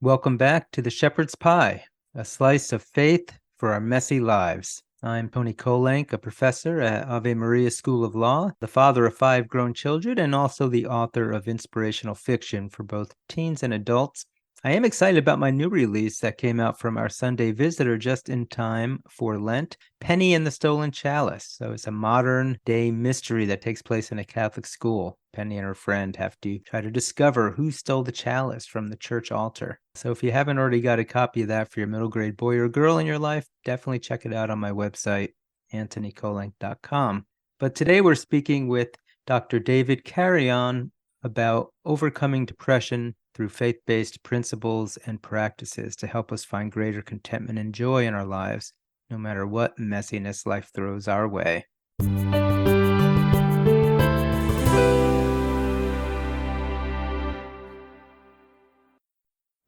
Welcome back to the Shepherd's Pie, a slice of faith for our messy lives. I'm Tony Kolenc, a professor at Ave Maria School of Law, the father of 5 grown children, and also the author of inspirational fiction for both teens and adults. I am excited about my new release that came out from our Sunday Visitor just in time for Lent, Penny and the Stolen Chalice. So it's a modern day mystery that takes place in a Catholic school. Penny and her friend have to try to discover who stole the chalice from the church altar. So if you haven't already got a copy of that for your middle grade boy or girl in your life, definitely check it out on my website, antonykolenc.com. But today we're speaking with Dr. David Carreon about overcoming depression through faith-based principles and practices to help us find greater contentment and joy in our lives, no matter what messiness life throws our way.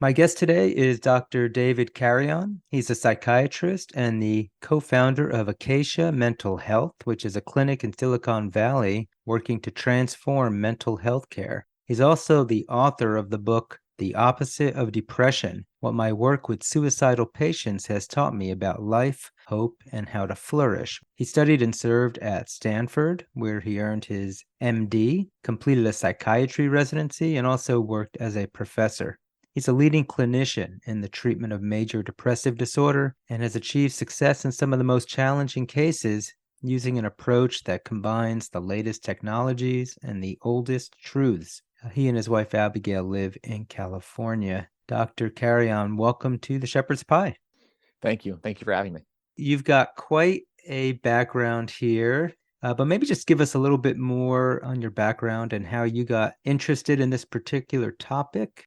My guest today is Dr. David Carreon. He's a psychiatrist and the co-founder of Acacia Mental Health, which is a clinic in Silicon Valley working to transform mental health care. He's also the author of the book, The Opposite of Depression: What My Work with Suicidal Patients Has Taught Me About Life, Hope, and How to Flourish. He studied and served at Stanford, where he earned his MD, completed a psychiatry residency, and also worked as a professor. He's a leading clinician in the treatment of major depressive disorder and has achieved success in some of the most challenging cases using an approach that combines the latest technologies and the oldest truths. He and his wife Abigail live in California. Dr. Carreon, welcome to the Shepherd's Pie. Thank you. Thank you for having me. You've got quite a background here, but maybe just give us a little bit more on your background and how you got interested in this particular topic.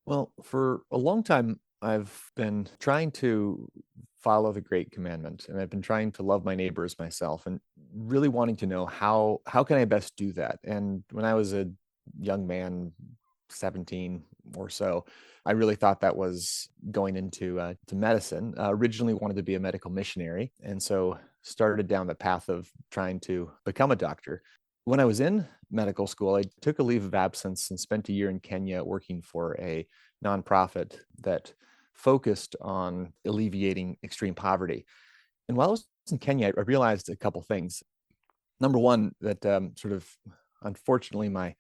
Well, for a long time, I've been trying to follow the Great Commandment, and I've been trying to love my neighbors myself, and really wanting to know how can I best do that. And when I was a young man, 17 or so, I really thought that was going into to medicine. Originally wanted to be a medical missionary, and so started down the path of trying to become a doctor. When I was in medical school, I took a leave of absence and spent a year in Kenya working for a nonprofit that focused on alleviating extreme poverty. And while I was in Kenya, I realized a couple things. Number one, that sort of, unfortunately, my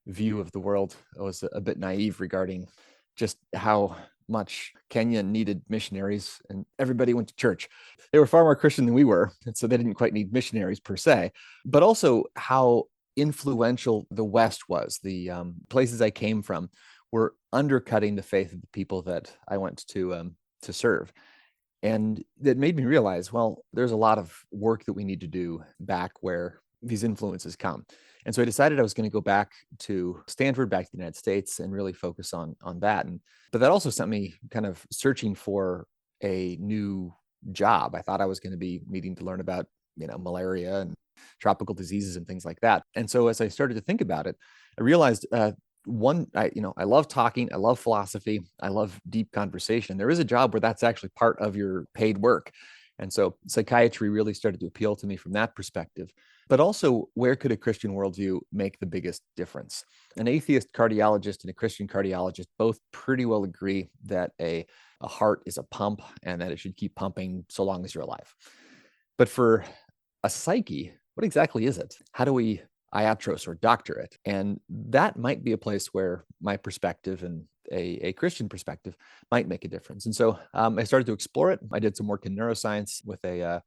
view of the world was a bit naive regarding just how much Kenya needed missionaries, and everybody went to church. They were far more Christian than we were, and so they didn't quite need missionaries per se, but also how influential the West was. The places I came from were undercutting the faith of the people that I went to serve. And that made me realize, well, there's a lot of work that we need to do back where these influences come. And so I decided I was going to go back to Stanford, back to the United States, and really focus on that. But that also sent me kind of searching for a new job. I thought I was going to be needing to learn about, malaria and tropical diseases and things like that. And so as I started to think about it, I realized I love talking, I love philosophy, I love deep conversation. There is a job where that's actually part of your paid work. And so psychiatry really started to appeal to me from that perspective. But also, where could a Christian worldview make the biggest difference? An atheist cardiologist and a Christian cardiologist both pretty well agree that a heart is a pump and that it should keep pumping so long as you're alive. But for a psyche, what exactly is it? How do we iatros or doctor it? And that might be a place where my perspective and a Christian perspective might make a difference. And so I started to explore it. I did some work in neuroscience with a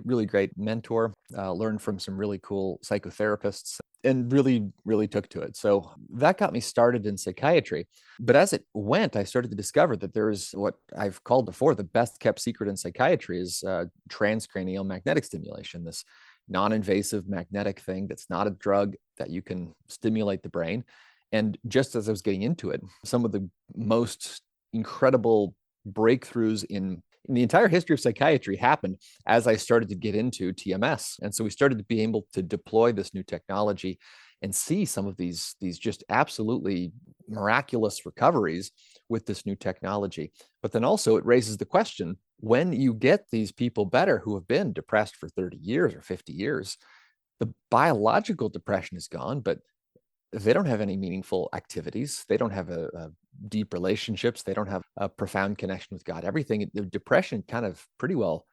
really great mentor, learned from some really cool psychotherapists, and really, really took to it. So that got me started in psychiatry. But as it went, I started to discover that there's what I've called before the best kept secret in psychiatry is transcranial magnetic stimulation, this non-invasive magnetic thing that's not a drug, that you can stimulate the brain. And just as I was getting into it, some of the most incredible breakthroughs in the entire history of psychiatry happened as I started to get into TMS. And so we started to be able to deploy this new technology and see some of these just absolutely miraculous recoveries with this new technology. But then also it raises the question, when you get these people better who have been depressed for 30 years or 50 years, the biological depression is gone, but they don't have any meaningful activities. They don't have a deep relationships. They don't have a profound connection with God. Everything, the depression kind of pretty well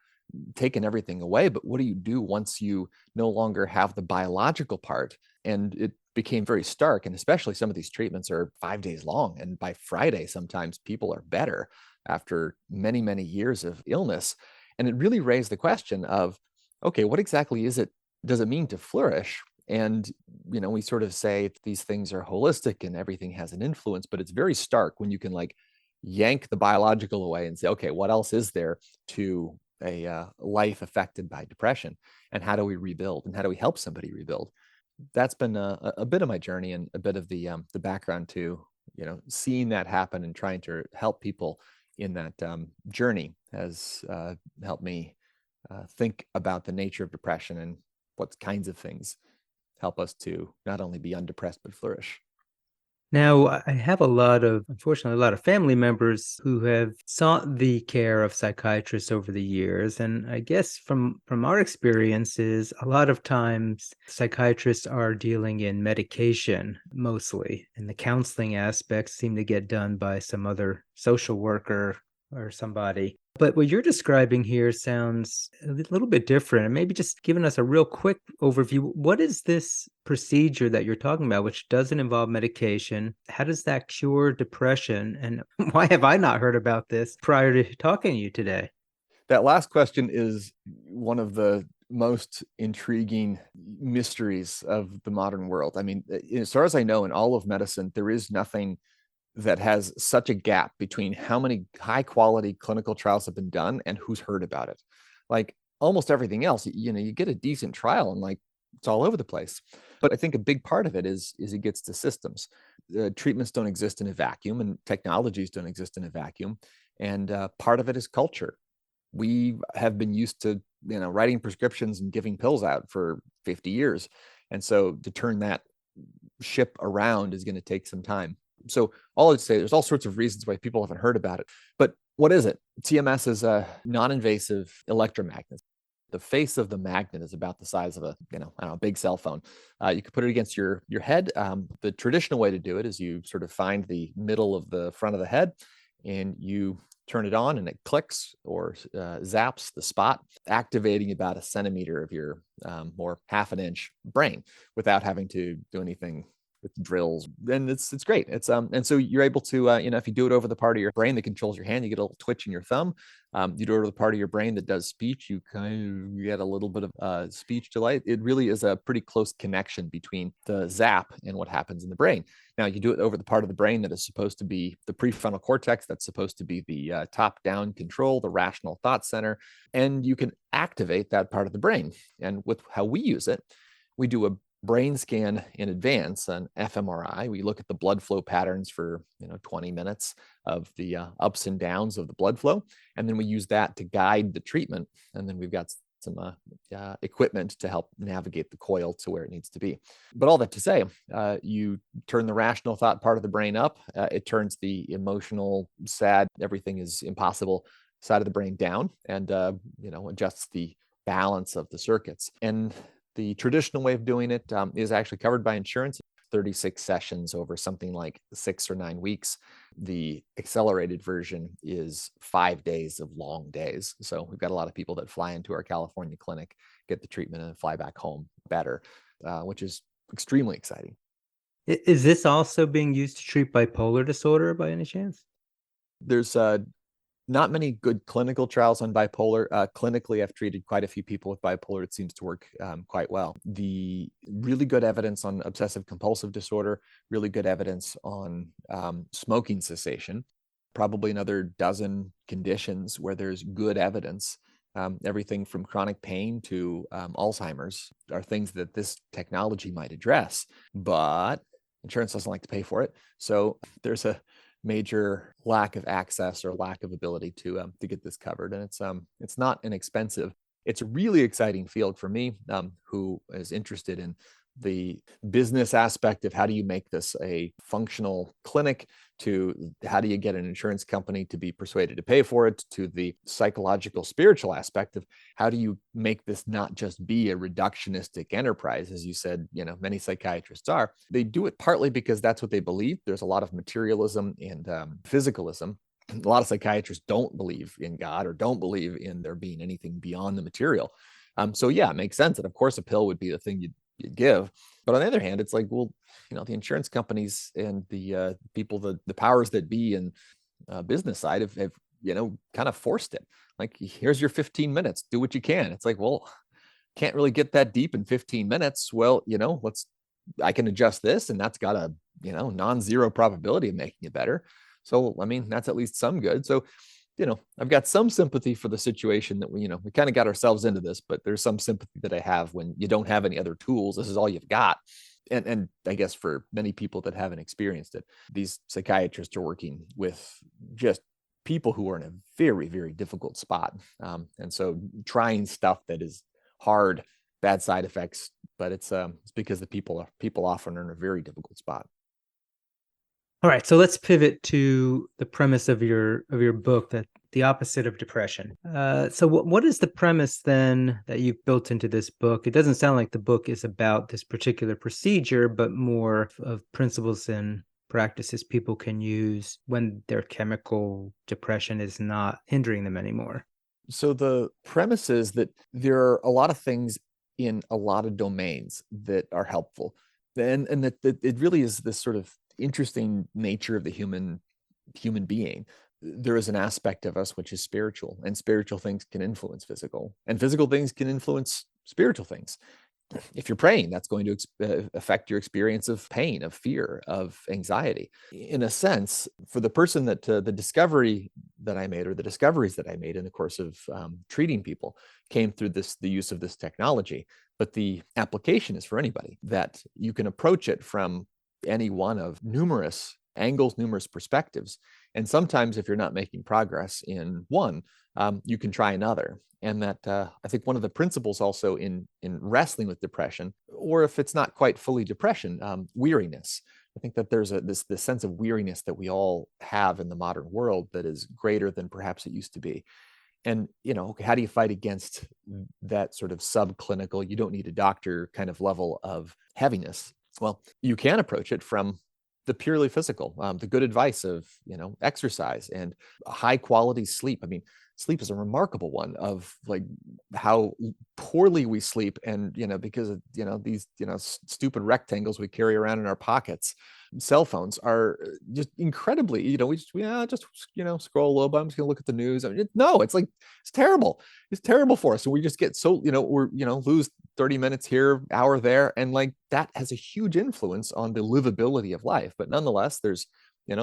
taken everything away. But what do you do once you no longer have the biological part? And it became very stark. And especially some of these treatments are 5 days long. And by Friday, sometimes people are better after many, many years of illness. And it really raised the question of, okay, what exactly does it mean to flourish? And, we sort of say these things are holistic and everything has an influence, but it's very stark when you can like yank the biological away and say, okay, what else is there to a life affected by depression? And how do we rebuild? And how do we help somebody rebuild? That's been a bit of my journey and a bit of the background to, seeing that happen and trying to help people in that journey has helped me think about the nature of depression and what kinds of things help us to not only be undepressed, but flourish. Now, I have unfortunately, a lot of family members who have sought the care of psychiatrists over the years. And I guess from our experiences, a lot of times psychiatrists are dealing in medication mostly, and the counseling aspects seem to get done by some other social worker or somebody. But what you're describing here sounds a little bit different. And maybe just giving us a real quick overview. What is this procedure that you're talking about, which doesn't involve medication? How does that cure depression? And why have I not heard about this prior to talking to you today? That last question is one of the most intriguing mysteries of the modern world. I mean, as far as I know, in all of medicine, there is nothing that has such a gap between how many high quality clinical trials have been done and who's heard about it. Like almost everything else, you get a decent trial and like it's all over the place. But I think a big part of it is it gets to systems. Treatments don't exist in a vacuum, and technologies don't exist in a vacuum. And part of it is culture. We have been used to writing prescriptions and giving pills out for 50 years, and so to turn that ship around is going to take some time. So all I'd say, there's all sorts of reasons why people haven't heard about it. But what is it? TMS is a non-invasive electromagnet. The face of the magnet is about the size of a big cell phone. You could put it against your head. The traditional way to do it is you sort of find the middle of the front of the head and you turn it on and it clicks or zaps the spot, activating about a centimeter of your or half an inch brain without having to do anything with drills. And it's great. And so you're able to if you do it over the part of your brain that controls your hand, you get a little twitch in your thumb. You do it over the part of your brain that does speech, you get a little bit of speech delight. It really is a pretty close connection between the zap and what happens in the brain. Now you do it over the part of the brain that is supposed to be the prefrontal cortex, that's supposed to be the top-down control, the rational thought center, and you can activate that part of the brain. And with how we use it, we do a brain scan in advance, an fMRI. We look at the blood flow patterns for 20 minutes of the ups and downs of the blood flow, and then we use that to guide the treatment. And then we've got some equipment to help navigate the coil to where it needs to be. But all that to say, you turn the rational thought part of the brain up. It turns the emotional, sad, everything is impossible side of the brain down, and adjusts the balance of the circuits. And the traditional way of doing it is actually covered by insurance, 36 sessions over something like 6 or 9 weeks. The accelerated version is 5 days of long days. So we've got a lot of people that fly into our California clinic, get the treatment, and fly back home better, which is extremely exciting. Is this also being used to treat bipolar disorder by any chance? There's not many good clinical trials on bipolar. Clinically, I've treated quite a few people with bipolar. It seems to work quite well. The really good evidence on obsessive compulsive disorder, really good evidence on smoking cessation, probably another dozen conditions where there's good evidence. Everything from chronic pain to Alzheimer's are things that this technology might address, but insurance doesn't like to pay for it. So there's a major lack of access or lack of ability to get this covered. And it's not inexpensive. It's a really exciting field for me, who is interested in the business aspect of how do you make this a functional clinic, to how do you get an insurance company to be persuaded to pay for it, to the psychological, spiritual aspect of how do you make this not just be a reductionistic enterprise, as you said, many psychiatrists are. They do it partly because that's what they believe. There's a lot of materialism and physicalism. A lot of psychiatrists don't believe in God or don't believe in there being anything beyond the material. So yeah, it makes sense that of course a pill would be the thing you'd give. But on the other hand, it's like, well, the insurance companies and the people, the powers that be and business side have kind of forced it. Like, here's your 15 minutes, do what you can. It's like, well, can't really get that deep in 15 minutes. Well, I can adjust this, and that's got a non-zero probability of making it better. So, I mean, that's at least some good. So, I've got some sympathy for the situation that we kind of got ourselves into this, but there's some sympathy that I have when you don't have any other tools. This is all you've got. And I guess for many people that haven't experienced it, these psychiatrists are working with just people who are in a very, very difficult spot. And so trying stuff that is hard, bad side effects, but it's because the people often are in a very difficult spot. All right, so let's pivot to the premise of your book, that the opposite of depression. So what is the premise then that you've built into this book? It doesn't sound like the book is about this particular procedure, but more of principles and practices people can use when their chemical depression is not hindering them anymore. So the premise is that there are a lot of things in a lot of domains that are helpful. And that it really is this sort of interesting nature of the human being. There is an aspect of us which is spiritual, and spiritual things can influence physical, and physical things can influence spiritual things. If you're praying, that's going to affect your experience of pain, of fear, of anxiety. In a sense, for the person that the discovery that I made, or the discoveries that I made in the course of treating people, came through the use of this technology. But the application is for anybody, that you can approach it from any one of numerous angles, numerous perspectives. And sometimes if you're not making progress in one, you can try another. And that I think one of the principles also in wrestling with depression, or if it's not quite fully depression, weariness. I think that there's this sense of weariness that we all have in the modern world that is greater than perhaps it used to be. And, how do you fight against that sort of subclinical, you don't need a doctor kind of level of heaviness? Well, you can approach it from the purely physical, the good advice of, exercise and high quality sleep. I mean, sleep is a remarkable one of like how poorly we sleep. And, because of, these, stupid rectangles we carry around in our pockets, cell phones are just incredibly, we just scroll a little bit. I'm just gonna look at the news. I mean, no, it's terrible. It's terrible for us. So we just get so, we're, lose 30 minutes here, hour there. And like that has a huge influence on the livability of life. But nonetheless, there's,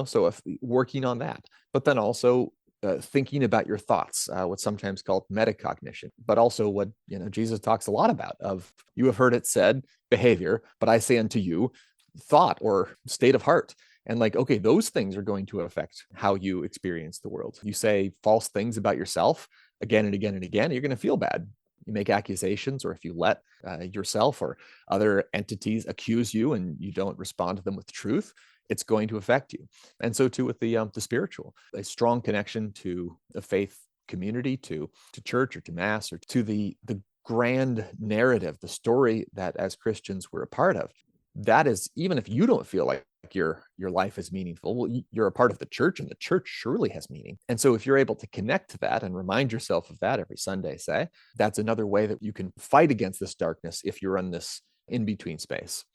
so if working on that, but then also thinking about your thoughts, what's sometimes called metacognition, but also what, Jesus talks a lot about of, you have heard it said, behavior, but I say unto you, thought or state of heart. And like, okay, those things are going to affect how you experience the world. You say false things about yourself again and again and again, you're going to feel bad. You make accusations, or if you let yourself or other entities accuse you and you don't respond to them with truth, it's going to affect you. And so too with the spiritual, a strong connection to a faith community, to church or to mass, or to the grand narrative, the story that as Christians we're a part of. That is, even if you don't feel like your life is meaningful, well, you're a part of the church, and the church surely has meaning. And so if you're able to connect to that and remind yourself of that every Sunday, say, that's another way that you can fight against this darkness if you're in this in-between space.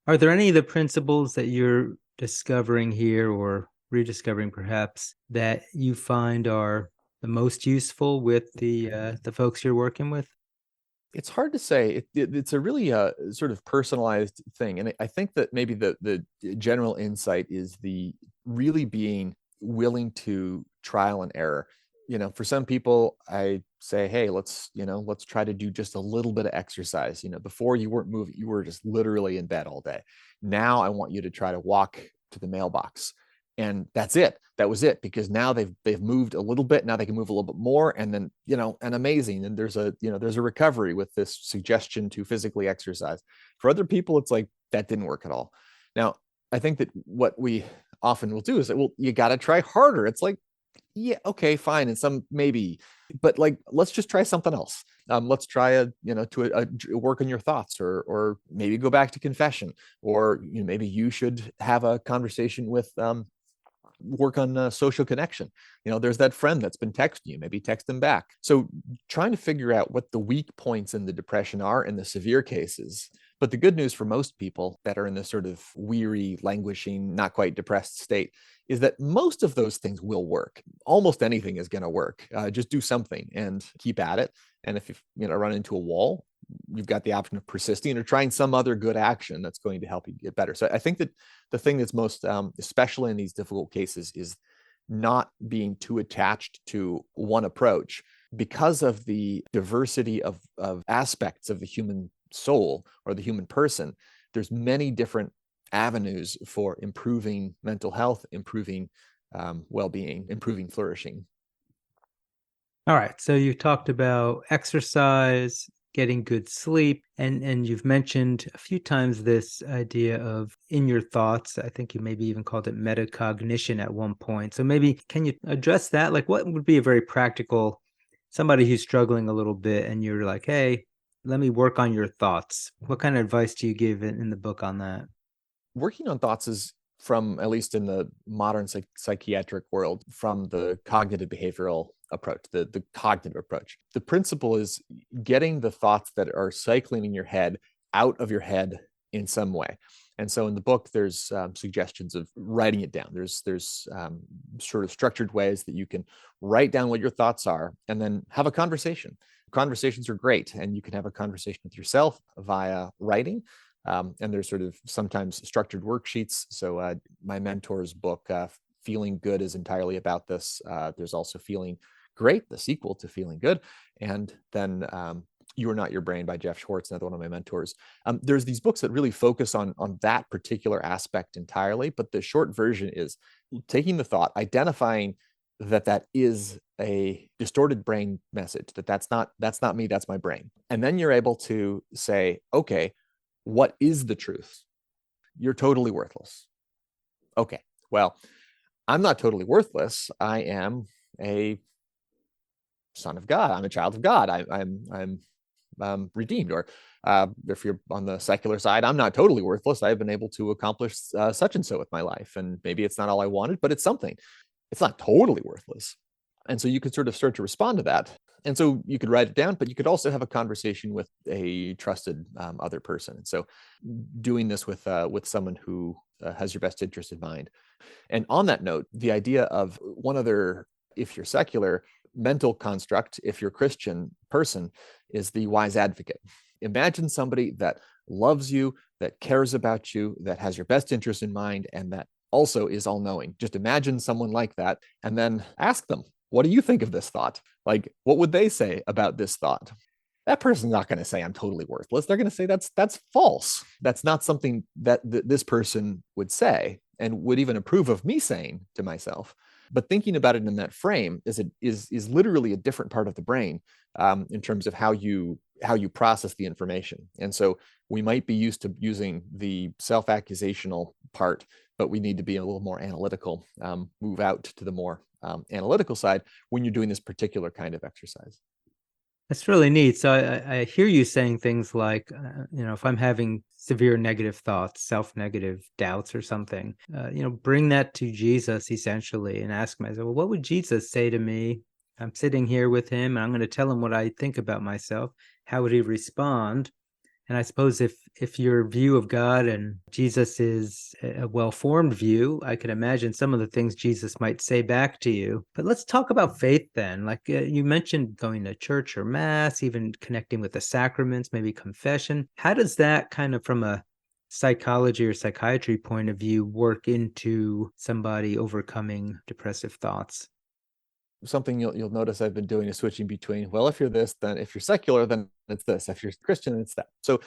Are there any of the principles that you're discovering here, or rediscovering perhaps, that you find are the most useful with the folks you're working with? It's hard to say. It's a really sort of personalized thing. And I think that maybe the general insight is the really being willing to trial and error. For some people, I say, hey, let's try to do just a little bit of exercise. Before you weren't moving, you were just literally in bed all day. Now I want you to try to walk to the mailbox. and that's it. That was it, because now they've moved a little bit. Now they can move a little bit more, and then, and amazing. And there's a recovery with this suggestion to physically exercise. For other people, it's like that didn't work at all. Now, I think that what we often will do is that, well, you got to try harder. It's like, yeah, okay, fine. And some maybe, but like, let's just try something else. Let's try to work on your thoughts, or maybe go back to confession, or maybe you should have a conversation with work on social connection. There's that friend that's been texting you, maybe text them back. So trying to figure out what the weak points in the depression are in the severe cases. But the good news for most people that are in this sort of weary, languishing, not quite depressed state is that most of those things will work. Almost anything is going to work. Just do something and keep at it. And if you run into a wall, you've got the option of persisting or trying some other good action that's going to help you get better. So I think that the thing that's most, especially in these difficult cases, is not being too attached to one approach, because of the diversity of aspects of the human soul or the human person. There's many different avenues for improving mental health, improving well-being, improving flourishing. All right. So you talked about exercise, getting good sleep, and you've mentioned a few times this idea of in your thoughts. I think you maybe even called it metacognition at one point. So maybe can you address that? Like, what would be a very practical, somebody who's struggling a little bit and you're like, hey, let me work on your thoughts. What kind of advice do you give in the book on that? Working on thoughts is, from at least in the modern psychiatric world, from the cognitive behavioral approach, the cognitive approach. The principle is getting the thoughts that are cycling in your head out of your head in some way. And so in the book, there's suggestions of writing it down. There's sort of structured ways that you can write down what your thoughts are and then have a conversation. Conversations are great, and you can have a conversation with yourself via writing. And there's sort of sometimes structured worksheets. So my mentor's book, Feeling Good, is entirely about this. There's also Feeling Great, the sequel to Feeling Good. And then You Are Not Your Brain by Jeff Schwartz, another one of my mentors. There's these books that really focus on that particular aspect entirely. But the short version is taking the thought, identifying that is a distorted brain message, that's not me, that's my brain. And then you're able to say, okay, what is the truth? You're totally worthless. Okay, well, I'm not totally worthless. I am a son of God. I'm a child of God. I'm redeemed. Or if you're on the secular side, I'm not totally worthless. I've been able to accomplish such and so with my life. And maybe it's not all I wanted, but it's something. It's not totally worthless. And so you could sort of start to respond to that. And so you could write it down, but you could also have a conversation with a trusted other person. And so doing this with someone who has your best interest in mind. And on that note, the idea of one other, if you're secular, mental construct, if you're Christian person, is the wise advocate. Imagine somebody that loves you, that cares about you, that has your best interest in mind, and that also is all-knowing. Just imagine someone like that, and then ask them, what do you think of this thought? Like, what would they say about this thought? That person's not going to say I'm totally worthless. They're going to say that's false. That's not something that this person would say and would even approve of me saying to myself. But thinking about it in that frame is literally a different part of the brain in terms of how you process the information. And so we might be used to using the self-accusational part, but we need to be a little more analytical, move out to the more analytical side when you're doing this particular kind of exercise. That's really neat. So I hear you saying things like, if I'm having severe negative thoughts, self-negative doubts or something, bring that to Jesus essentially and ask myself, well, what would Jesus say to me? I'm sitting here with him and I'm going to tell him what I think about myself. How would he respond? And I suppose if your view of God and Jesus is a well-formed view, I can imagine some of the things Jesus might say back to you. But let's talk about faith then. Like you mentioned going to church or mass, even connecting with the sacraments, maybe confession. How does that kind of, from a psychology or psychiatry point of view, work into somebody overcoming depressive thoughts? Something you'll notice I've been doing is switching between, well, if you're this, then if you're secular, then it's this. If you're Christian, it's that. So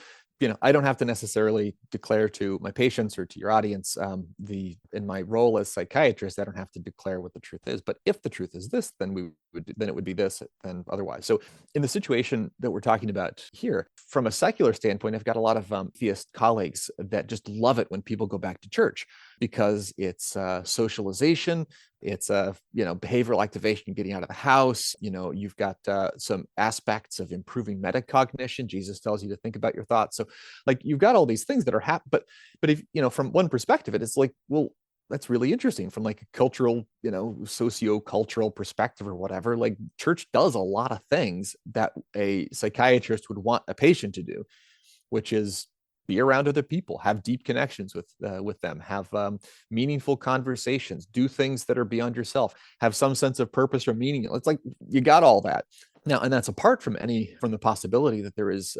I don't have to necessarily declare to my patients or to your audience, in my role as psychiatrist, I don't have to declare what the truth is. But if the truth is this, then it would be this, then otherwise. So in the situation that we're talking about here, from a secular standpoint, I've got a lot of theist colleagues that just love it when people go back to church because it's socialization. It's behavioral activation, getting out of the house. You've got some aspects of improving metacognition. Jesus tells you to think about your thoughts. So like you've got all these things that are but if from one perspective, it's like, well, that's really interesting from like a cultural, socio-cultural perspective or whatever. Like church does a lot of things that a psychiatrist would want a patient to do, which is be around other people, have deep connections with them, have meaningful conversations, do things that are beyond yourself, have some sense of purpose or meaning. It's like you got all that now, and that's apart from the possibility that there is.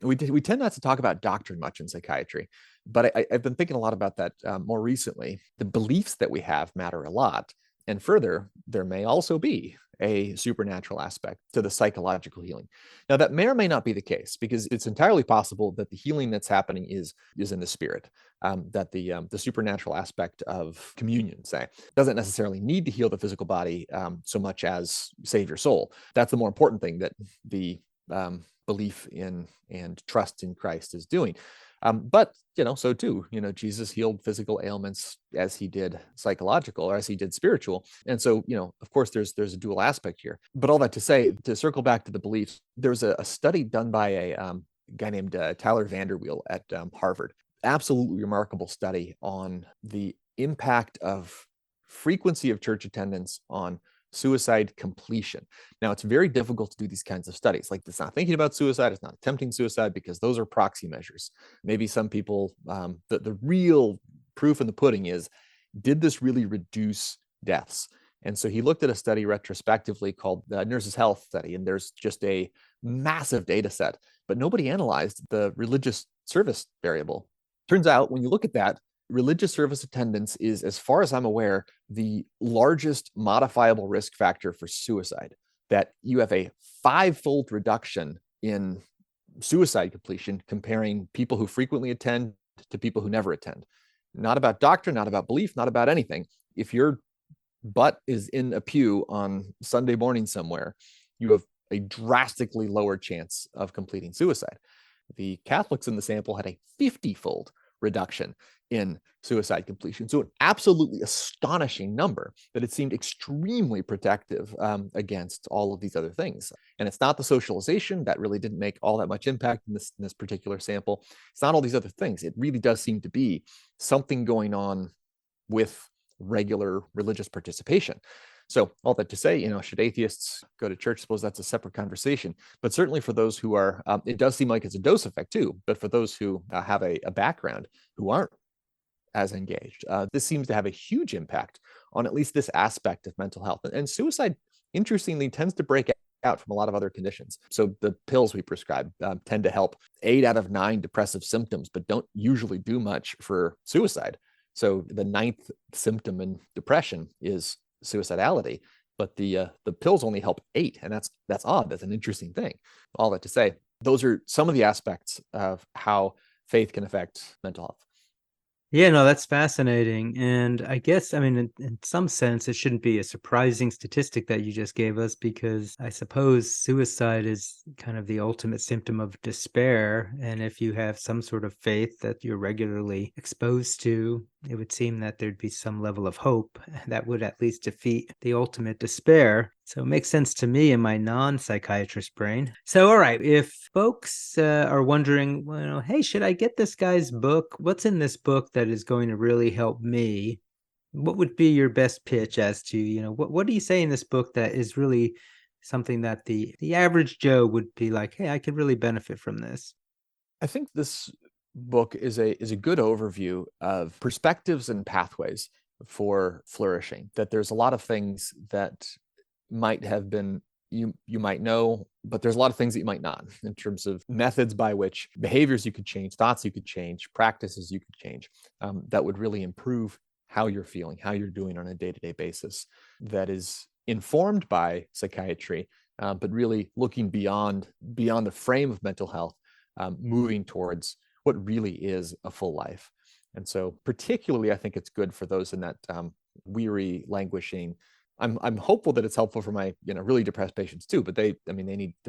We tend not to talk about doctrine much in psychiatry, but I've been thinking a lot about that more recently. The beliefs that we have matter a lot, and further, there may also be a supernatural aspect to the psychological healing. Now, that may or may not be the case, because it's entirely possible that the healing that's happening is in the spirit, that the supernatural aspect of communion, say, doesn't necessarily need to heal the physical body so much as save your soul. That's the more important thing that the belief in and trust in Christ is doing. But so too, Jesus healed physical ailments as he did psychological, or as he did spiritual. And so, of course, there's a dual aspect here. But all that to say, to circle back to the beliefs, there's a study done by a guy named Tyler Vanderweel at Harvard. Absolutely remarkable study on the impact of frequency of church attendance on suicide completion. Now, it's very difficult to do these kinds of studies. Like, it's not thinking about suicide, it's not attempting suicide, because those are proxy measures. Maybe some people, the real proof in the pudding is, did this really reduce deaths? And so he looked at a study retrospectively called the Nurses' Health Study, and there's just a massive data set, but nobody analyzed the religious service variable. Turns out, when you look at that, religious service attendance is, as far as I'm aware, the largest modifiable risk factor for suicide. That you have a 5-fold reduction in suicide completion comparing people who frequently attend to people who never attend. Not about doctrine, not about belief, not about anything. If your butt is in a pew on Sunday morning somewhere, you have a drastically lower chance of completing suicide. The Catholics in the sample had a 50-fold reduction in suicide completion. So an absolutely astonishing number, that it seemed extremely protective against all of these other things. And it's not the socialization that really didn't make all that much impact in this particular sample. It's not all these other things. It really does seem to be something going on with regular religious participation. So all that to say, should atheists go to church? I suppose that's a separate conversation. But certainly for those who are, it does seem like it's a dose effect too. But for those who have a background who aren't as engaged, this seems to have a huge impact on at least this aspect of mental health. And suicide, interestingly, tends to break out from a lot of other conditions. So the pills we prescribe tend to help 8 out of 9 depressive symptoms, but don't usually do much for suicide. So the 9th symptom in depression is suicidality, but the pills only help 8, and that's odd. That's an interesting thing. All that to say, those are some of the aspects of how faith can affect mental health. Yeah, no, that's fascinating. And I guess, in some sense, it shouldn't be a surprising statistic that you just gave us, because I suppose suicide is kind of the ultimate symptom of despair. And if you have some sort of faith that you're regularly exposed to, it would seem that there'd be some level of hope that would at least defeat the ultimate despair. So it makes sense to me in my non-psychiatrist brain. So, all right, if folks are wondering, well, hey, should I get this guy's book? What's in this book that is going to really help me? What would be your best pitch as to, what do you say in this book that is really something that the average Joe would be like, hey, I could really benefit from this? I think this book is a good overview of perspectives and pathways for flourishing. That there's a lot of things that might have been you might know, but there's a lot of things that you might not, in terms of methods by which behaviors you could change, thoughts you could change, practices you could change, that would really improve how you're feeling, how you're doing on a day-to-day basis. That is informed by psychiatry, but really looking beyond the frame of mental health moving towards what really is a full life. And so particularly, I think it's good for those in that weary, languishing. I'm hopeful that it's helpful for my really depressed patients too, but they're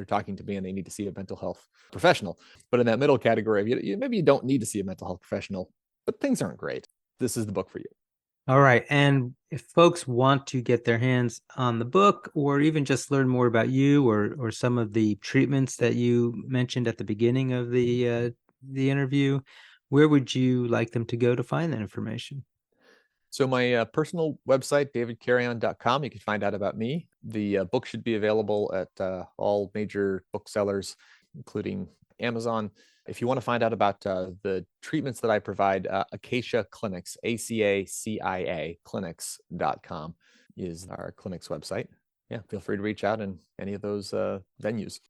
talking to me and they need to see a mental health professional. But in that middle category, maybe you don't need to see a mental health professional, but things aren't great. This is the book for you. All right. And if folks want to get their hands on the book or even just learn more about you or some of the treatments that you mentioned at the beginning of the interview, where would you like them to go to find that information? So my personal website, davidcarreon.com, you can find out about me. The book should be available at all major booksellers, including Amazon. If you want to find out about the treatments that I provide, Acacia Clinics, ACACIA clinics.com is our clinic's website. Yeah, feel free to reach out in any of those venues.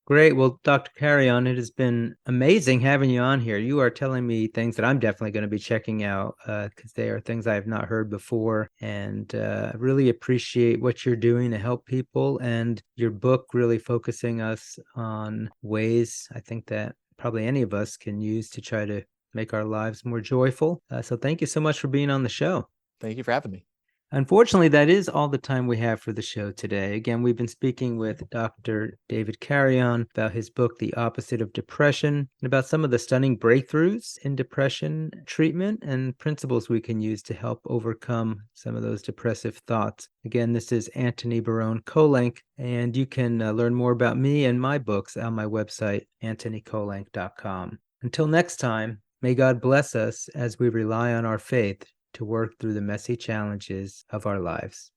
Great. Well, Dr. Carreon, it has been amazing having you on here. You are telling me things that I'm definitely going to be checking out because they are things I have not heard before. And I really appreciate what you're doing to help people and your book really focusing us on ways I think that probably any of us can use to try to make our lives more joyful. So thank you so much for being on the show. Thank you for having me. Unfortunately, that is all the time we have for the show today. Again, we've been speaking with Dr. David Carreon about his book, The Opposite of Depression, and about some of the stunning breakthroughs in depression treatment and principles we can use to help overcome some of those depressive thoughts. Again, this is Antony Barone Kolenc, and you can learn more about me and my books on my website, antonykolenc.com. Until next time, may God bless us as we rely on our faith to work through the messy challenges of our lives.